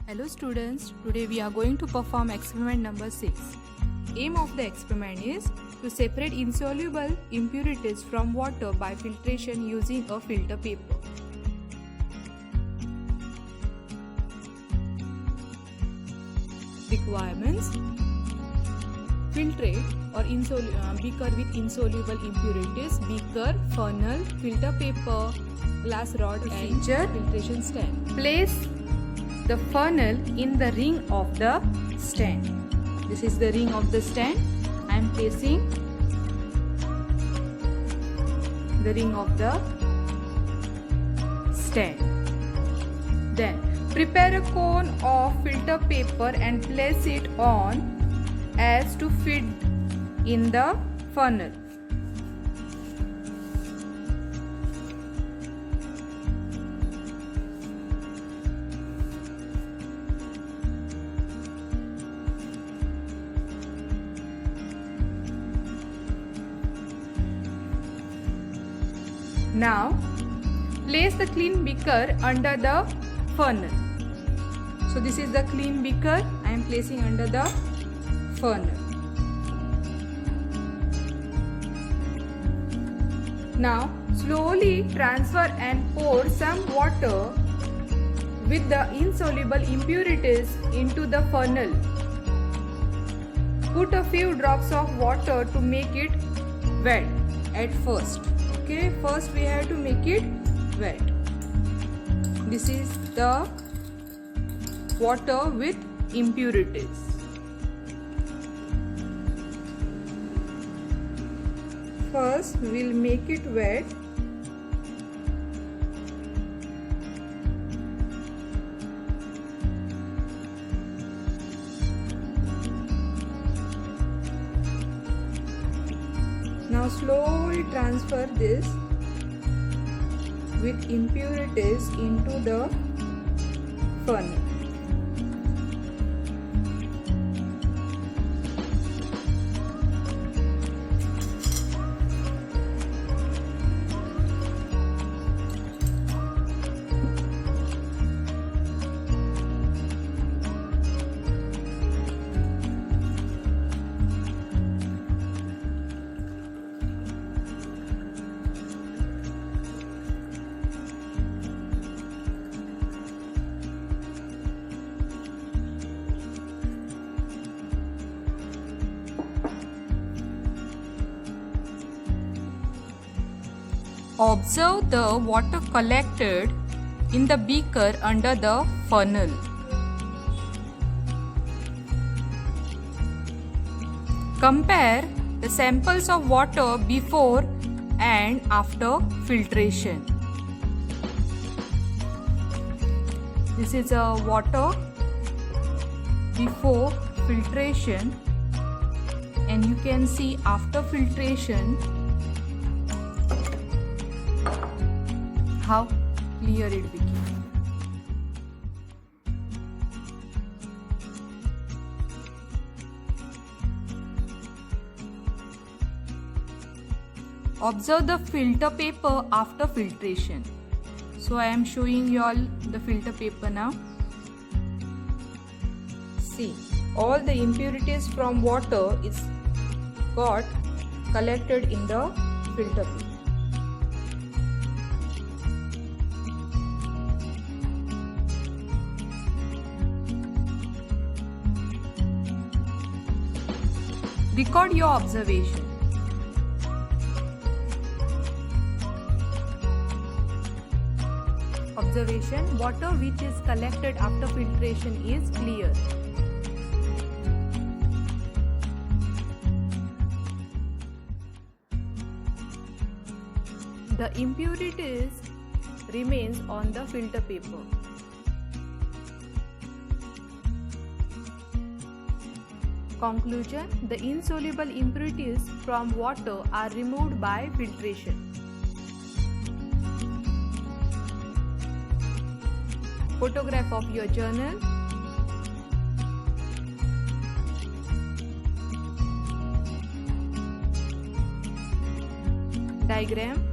Hello students, today we are going to perform experiment number 6. Aim of the experiment is to separate insoluble impurities from water by filtration using a filter paper. Requirements: filtrate or beaker with insoluble impurities, beaker, funnel, filter paper, glass rod and filtration stand. Place the funnel in the ring of the stand. This is the ring of the stand. I am placing the ring of the stand. Then prepare a cone of filter paper and place it on as to fit in the funnel. Now, place the clean beaker under the funnel. So this is the clean beaker I am placing under the funnel. Now, slowly transfer and pour some water with the insoluble impurities into the funnel. Put a few drops of water to make it wet at first. Okay, first we have to make it wet. This is the water with impurities. First we will make it wet. Now slowly transfer this with impurities into the funnel. Observe the water collected in the beaker under the funnel. Compare the samples of water before and after filtration. This is a water before filtration, and you can see after filtration how clear it became. Observe the filter paper after filtration. So I am showing you all the filter paper now. See, all the impurities from water is got collected in the filter paper. Record your observation. Observation: water which is collected after filtration is clear. The impurities remains on the filter paper. Conclusion: the insoluble impurities from water are removed by filtration. Photograph of your journal. Diagram.